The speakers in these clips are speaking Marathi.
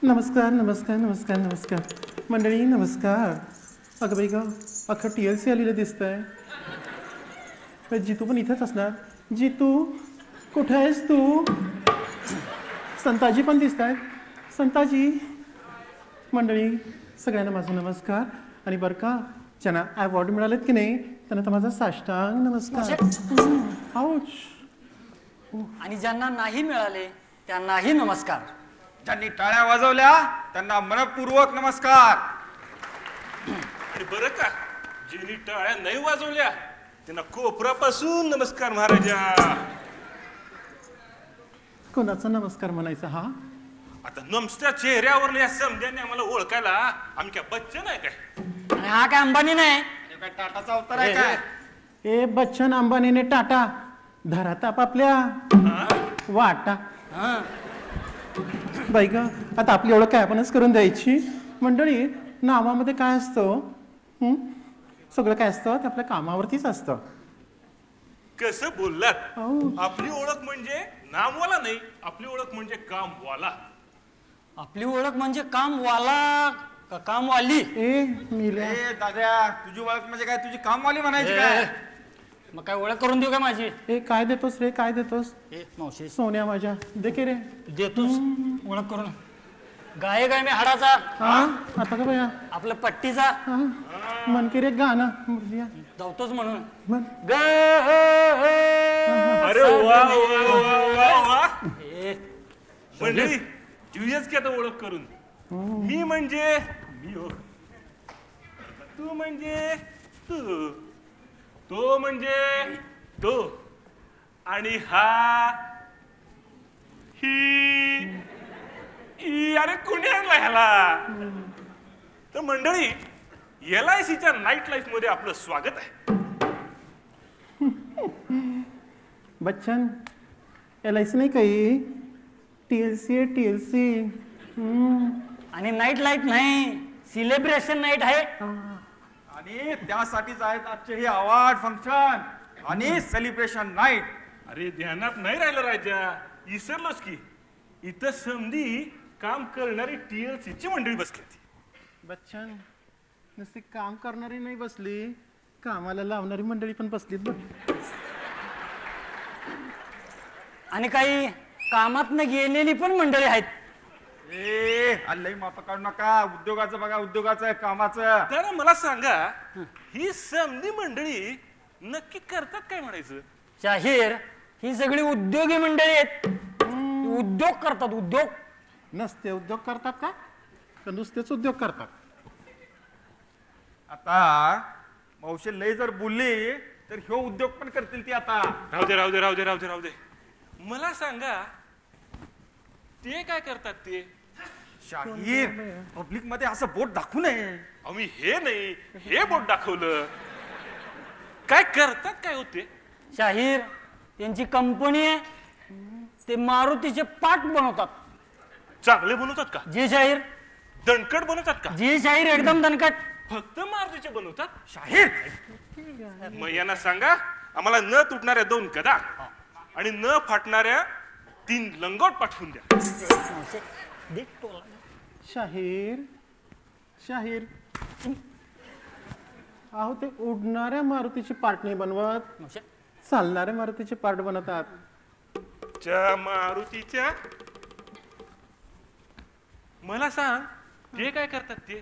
नमस्कार नमस्कार नमस्कार नमस्कार मंडळी नमस्कार. अगं बाई ग अख्खं TLC आलेलं दिसतंय. जितू पण इथेच असणार. जितू कुठे आहेस तू? संताजी पण दिसत आहेत. संताजी. मंडळी सगळ्यांना माझा नमस्कार. आणि बरं का ज्यांना अवॉर्ड मिळालेत की नाही त्यांना तर माझा साष्टांग नमस्कार. आऊच. आणि ज्यांना नाही मिळाले त्यांनाही नमस्कार. ज्यांनी टाळ्या वाजवल्या त्यांना मनपूर्वक नमस्कार. आणि बरं का ज्यांनी टाळ्या नाही वाजवल्या त्यांना कोपरापासून नमस्कार महाराजा. कोणाचा नमस्कार म्हणायचा हा? आता नमस्कार चेहऱ्यावर या समजाने आम्हाला ओळखायला आम्ही काय बच्चन आहे काय? आणि हा काय अंबानी नाही. काय टाटाचा अवतार आहे काय? ए बच्चन अंबानीने टाटा धरा ताप आपल्या वाटा. बाई ग आता आपली ओळख काय आपणच करून द्यायची. मंडळी नावामध्ये काय असतं? सगळं काय असतं ते आपल्या कामावरतीच असतं. कसं बोललात? आपली ओळख म्हणजे नामवाला नाही, आपली ओळख म्हणजे कामवाला. आपली ओळख म्हणजे कामवाला का कामवाली? ए मिल्या ए दाद्या तुझी ओळख म्हणजे काय? तुझी कामवाली म्हणायची काय? मग काय ओळख करून देऊ का माझी? ए काय देतोस रे काय देतोस? ए मावशी सोन्या माझ्या दे की रे. देतोच ओळख करून. गायक आहे मी हाडाचा. हा आता का बया आपलं पट्टीचा मन की रे गाणं मुर्जिया. धावतोच म्हणून म्हण. ग अरे वा वा वा वा. ए, मंडळी जुयच की आता ओळख करून. मी म्हणजे मी हो, तू म्हणजे तू, तो म्हणजे तो, आणि हा ही अरे कुणी आणला ह्याला? तर मंडळी LICच्या नाईट लाईफ मध्ये आपलं स्वागत आहे. बच्चन LIC नाही काही TLC आहे TLC. आणि नाईट लाईट नाही सेलिब्रेशन नाईट आहे. आणि त्यासाठीच आहेत आजचे हे अवॉर्ड फंक्शन आणि सेलिब्रेशन नाईट. अरे ध्यानात नाही राहिलं राजा, विसरलोच की इथं समधी काम करणारी TLCची मंडळी बसली. बच्चन नुसती काम करणारी नाही बसली, कामाला लावणारी मंडळी पण बसलीत बघ. आणि काही कामातनं गेलेली पण मंडळी आहेत. ए अल्लही माप काढू नका. उद्योगाचं बघा, उद्योगाचं कामाचं. तर मला सांगा ही समधी मंडळी नक्की करतात काय म्हणायचं? शाहीर ही सगळी उद्योगी मंडळी आहेत. उद्योग करतात उद्योग. नसते उद्योग करतात का नुसतेच उद्योग करतात? आता मावशी लय जर बोलली तर ह्यो उद्योग पण करतील ती. आता राहू दे राहू दे राहू दे राहू दे राहू दे. मला सांगा ते काय करतात ते? शाहीर पब्लिक मध्ये असं बोट दाखवू नये. आम्ही हे नाही हे बोट दाखवलं. काय करतात काय होते? शाहीर त्यांची कंपनी आहे. ते मारुतीचे पाट बनवतात. चांगले बनवतात का? जी शाहीर. दणकट बनवतात का? जी शाहीर एकदम दणकट. फक्त मारुतीचे बनवतात? शाहीर मग यांना सांगा आम्हाला न तुटणाऱ्या 2 गदा आणि न फाटणाऱ्या 3 लंगोट पाठवून द्या. शाहीर शाहीर अहो ते उडणाऱ्या मारुतीचे पार्ट नाही बनवत, चालणाऱ्या मारुतीचे पार्ट बनवतात. च्या मारुतीच्या. मला सांग ते काय करतात ते?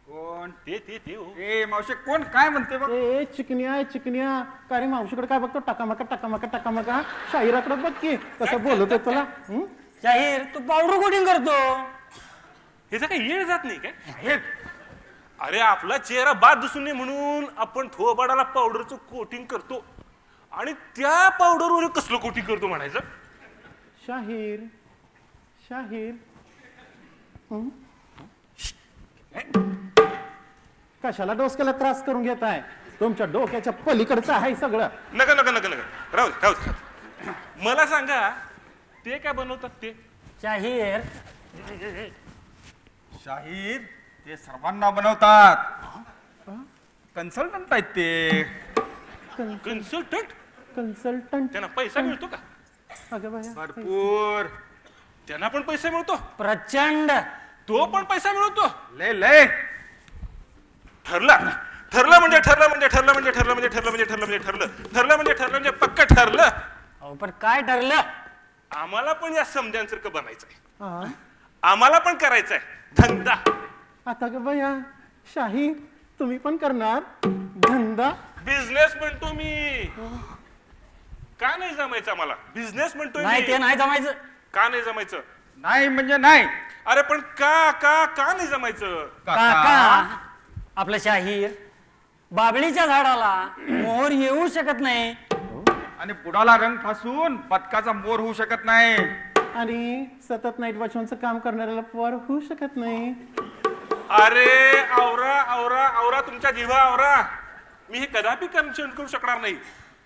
कोण? ते हो. ए मावशी कोण काय म्हणते बघ. ए चिकन्या चिकन्या का रे मावशीकडे काय बघतो? टकामका टकामका टकामका. शाहिराकडे बघ की कसं बोलतोय तुला. शाहीर तू पावडर कोटिंग करतो. ह्याचा काही येळ जात नाही काय? शाहीर अरे आपला चेहरा बाद दिसून नये म्हणून आपण थोबाडाला पावडरचं कोटिंग करतो आणि त्या पावडरवर कसलं कोटिंग करतो म्हणायचं? शाहीर शाहीर कशाला डोसक्याला त्रास करून घेताय? तुमच्या डोक्याच्या पलीकडचं आहे सगळं. नका नका नका नका राहू दे राहू दे. मला सांगा ते काय बनवतात ते? शाहीर शाहीर ते सर्वांना बनवतात. कन्सल्टंट आहेत ते. कन्सल्टंट? कन्सल्टंट त्यांना पैसा मिळतो का? अगं बाया भरपूर. त्यांना पण पैसा मिळतो? प्रचंड. तो पण पैसा मिळवतो. लय लय ठरलं ठरलं म्हणजे ठरलं म्हणजे ठरलं म्हणजे ठरलं म्हणजे ठरलं म्हणजे ठरलं म्हणजे ठरलं ठरलं म्हणजे ठरलं म्हणजे पक्क ठरलं. अहो पण काय ठरलं? आम्हाला पण या समध्यांसारखं बनायचंय. हा आम्हाला पण करायचंय धंदा. आता ग बया शाहीर तुम्ही पण करणार धंदा? बिझनेस म्हणतो मी. का नाही जमायचं आम्हाला? बिझनेस म्हणतोय नाही ते मी. नाही जमायचं. का नाही जमायचं? नाही म्हणजे नाही. अरे पण का नाही जमायचं? काका आपलं शाहीर बाबळीच्या झाडाला मोहर येऊ शकत नाही. आणि बुडाला रंग फासून बदकाचा मोर होऊ शकत नाही. आणि सतत नाईट वॉचमनचं काम करणाऱ्याला पवार होऊ शकत नाही. अरे आवरा आवरा आवरा तुमच्या जीवा आवरा. मी हे कदापि करू शकणार नाही.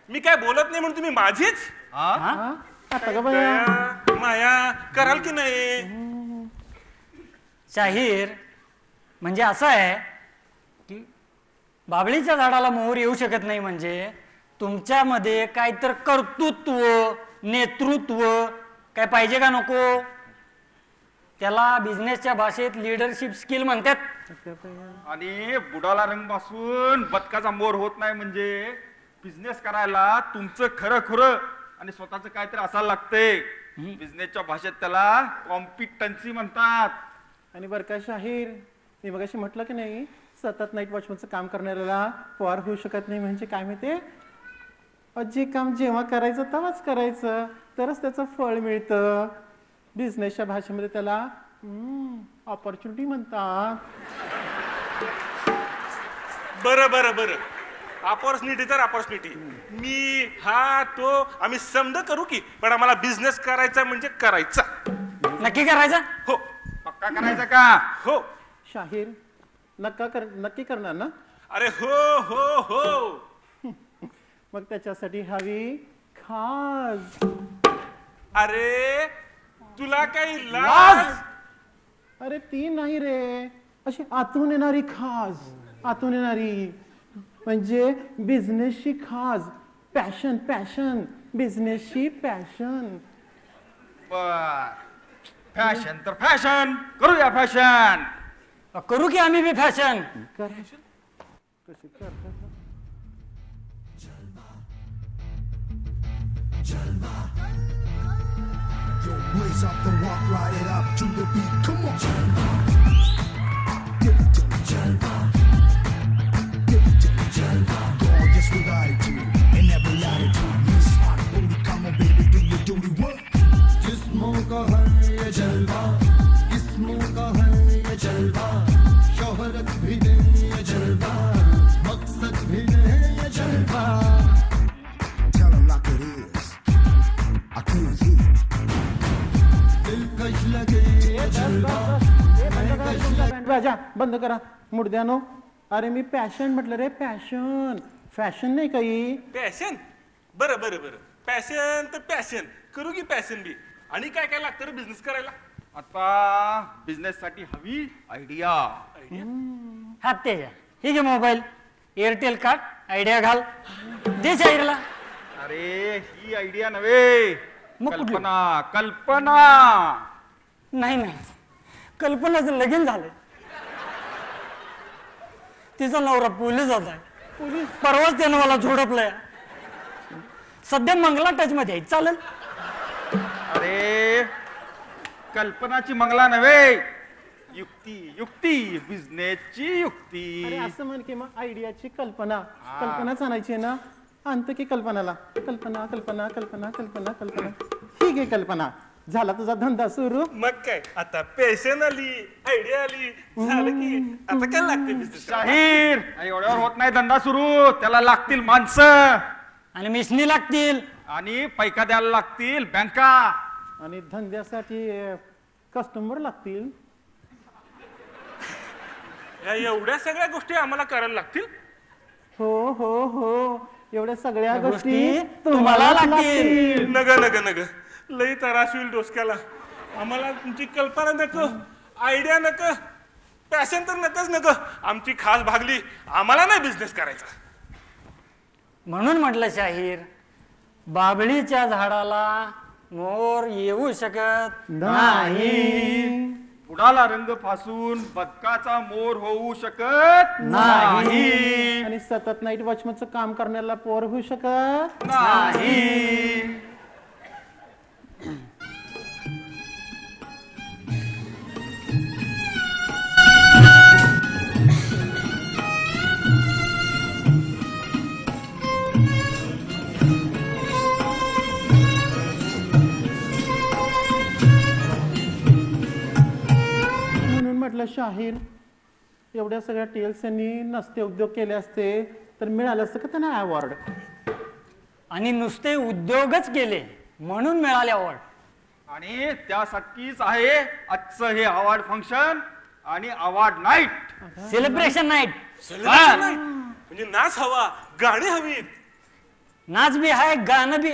मी काय बोलत नाही म्हणून तुम्ही माझीच हा? हा? आता ग बया दया, माया कराल की नाही? शाहीर म्हणजे असं आहे की बाबळीच्या झाडाला मोहर येऊ शकत नाही म्हणजे तुमच्यामध्ये काय तर कर्तृत्व नेतृत्व काय पाहिजे का नको? त्याला बिझनेसच्या भाषेत लिडरशिप स्किल म्हणतात. आणि बुडाला रंग फासून बदकाचा मोर होत नाही म्हणजे बिझनेस करायला तुमचं खरं खरं आणि स्वतःच काहीतरी असायला लागते. बिझनेसच्या भाषेत त्याला कॉम्पिटन्सी म्हणतात. आणि बरं का शाहीर मी मगाशी म्हटलं की नाही सतत नाईट वॉचमनचं काम करणाऱ्याला पवार होऊ शकत नाही म्हणजे काय माहिती? जे काम जेव्हा करायचं तेव्हाच करायचं तरच त्याचं फळ मिळतं. बिझनेसच्या भाषेमध्ये त्याला ऑपॉर्च्युनिटी म्हणतात. बरं बरं बरं अपॉर्च्युनिटी तर अपॉर्च्युनिटी. मी हा तो आम्ही समज करू की पण आम्हाला बिझनेस करायचा म्हणजे करायचा. नक्की करायचं? हो पक्का करायचा का? हो. शाहीर नक्की करणार ना? अरे हो हो हो. मग त्याच्यासाठी हवी खास. अरे तुला काही लाज? अरे ती नाही रे अशी आतून येणारी खास. आतून येणारी म्हणजे बिझनेसची खास. पॅशन पॅशन बिझनेसची पॅशन. बर फॅशन तर फॅशन करूया फॅशन. करू की आम्ही बी फॅशन. कशी करतात? Yo, blaze up the walk, ride it up to the beat. Come on. Give it to me, Jalva. Give it to me, Jalva. Gorgeous with attitude and every attitude. Miss Hot Booty, come on, baby, do your duty. What? जिस्मों का है ये जलवा, जिस्मों का है ये जलवा, शोहरत भी दे ये जलवा, मकसद भी दे ये जलवा. Tell 'em like it is. I can't hear. राजा बंद करा मुर्द्यानो. अरे मी पॅशन म्हटलं रे पॅशन. फॅशन नाही काही. पॅशन? बरं बरं बरं पॅशन तर पॅशन करू की पॅशन बी. आणि काय काय लागतं रे बिझनेस करायला? आता बिझनेस साठी हवी आयडिया. हात त्याच्या हे घे मोबाईल एअरटेल कार्ड आयडिया घाल दे शाहीरला. अरे ही आयडिया नव्हे मग कुठली? कल्पना कल्पना. नाही नाही कल्पनाचं लगीन झालंय. तिचा नवरा पोलीस होता. परवाच त्यानं मला झोडपलंय. सध्या मंगला टच मध्ये आहे. चालेल? अरे कल्पनाची मंगला नव्हे युक्ती युक्ती बिझनेसची अरे युक्ती. असं म्हण की मग आयडियाची कल्पना. कल्पनाच आणायची आहे ना. आणतं की कल्पनाला. कल्पना कल्पना कल्पना कल्पना कल्पना. ही घे कल्पना. झाला तुझा धंदा सुरू. मग काय आता पॅशन आली आयडिया आली झालं की आता काय लागतं बिझनेस? शाहीर एवढ्यावर होत नाही धंदा सुरू. त्याला लागतील माणसं आणि मिशनी लागतील. आणि पैका द्यायला लागतील बँका. आणि धंद्यासाठी कस्टमर लागतील. या एवढ्या सगळ्या गोष्टी आम्हाला करायला लागतील? हो हो हो एवढ्या सगळ्या या गोष्टी गोष्टी तुम्हाला लागतील. नग नग नग लई त्रास होईल डोसक्याला. आम्हाला तुमची कल्पना नको आयडिया नको पॅशन तर नकच नको. आमची खास भागली. आम्हाला नाही बिझनेस करायचा. म्हणून म्हटलं शाहीर बाबळीच्या झाडाला मोर येऊ शकत नाही. बुडाला रंग फासून बदकाचा मोर होऊ शकत नाही. आणि सतत नाईट वॉचमनचं काम करण्याला पोर होऊ शकत नाही. म्हणून म्हटलं शाहीर एवढ्या सगळ्या टीएलसीनी नसते उद्योग केले असते तर मिळालं असतं का त्यांना अवॉर्ड. आणि नुसते उद्योगच केले म्हणून मिळाले अवॉर्ड. आणि त्यासाठीच आहे आजचं हे अवॉर्ड फंक्शन आणि award night. Celebration night. Celebration नाही. म्हणजे नाच हवा, गाणी हवीत. नाच बी आहे, गाणं बी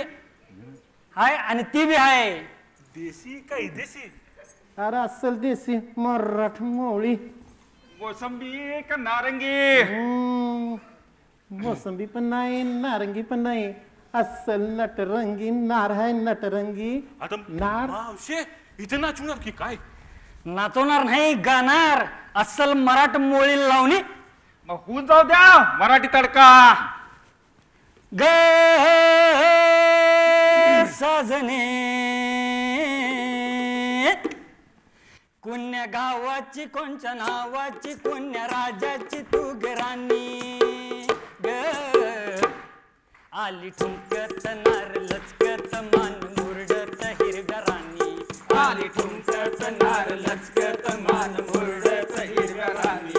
हाय आणि ती बी आहे. देशी का विदेशी? अरे अस्सल देसी मराठ मोळी. मोसंबी का नारंगी? मोसंबी पण नाही नारंगी पण नाही, अस्सल नटरंगी नार आहे नटरंगी आता नार. मावशे इथे नाचवणार की काय? नाचवणार नाही, गाणार. अस्सल मराठ मोळी लावणी. मग होऊन जाऊ द्या मराठी तडका. ग सजने कोण्या गावाची कोणच्या नावाची कोण्या राजाची तू गराणी ग आली ठुमकत नार लचकत मान मुरडत हिरव्या राणी. आली ठुमकत नार लचकत मान मुरडत हिरव्या राणी.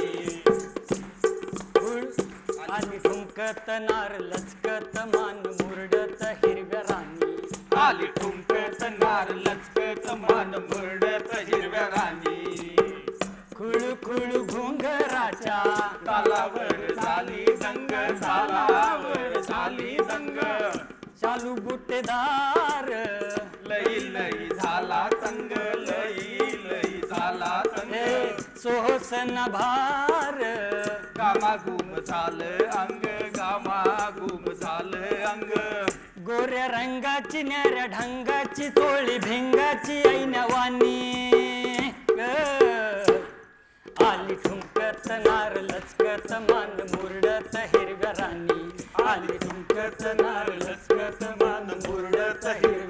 आली ठुमकत नार लचकत मान मुरडत हिरव्या राणी. आली ठुमकत नार लचकत मान मुरडत हिरव्या राणी. खुळू खुळू घुंगराच्या तालावर झाली दंग तालावर झाली दंग. चालू बुटेदार लई लई झाला तंग लई लई झाला तंग. सोहसन भार गामागुम झालं अंग गामागुम झालं अंग. गोऱ्या रंगाची न्याऱ्या ढंगाची चोळी भिंगाची ऐनवानी आली ठुमकत नार लचकत मान मुरडत हिरव्या राणी. आली ठुमकत नार लचकत मान मुरडत हिरव्या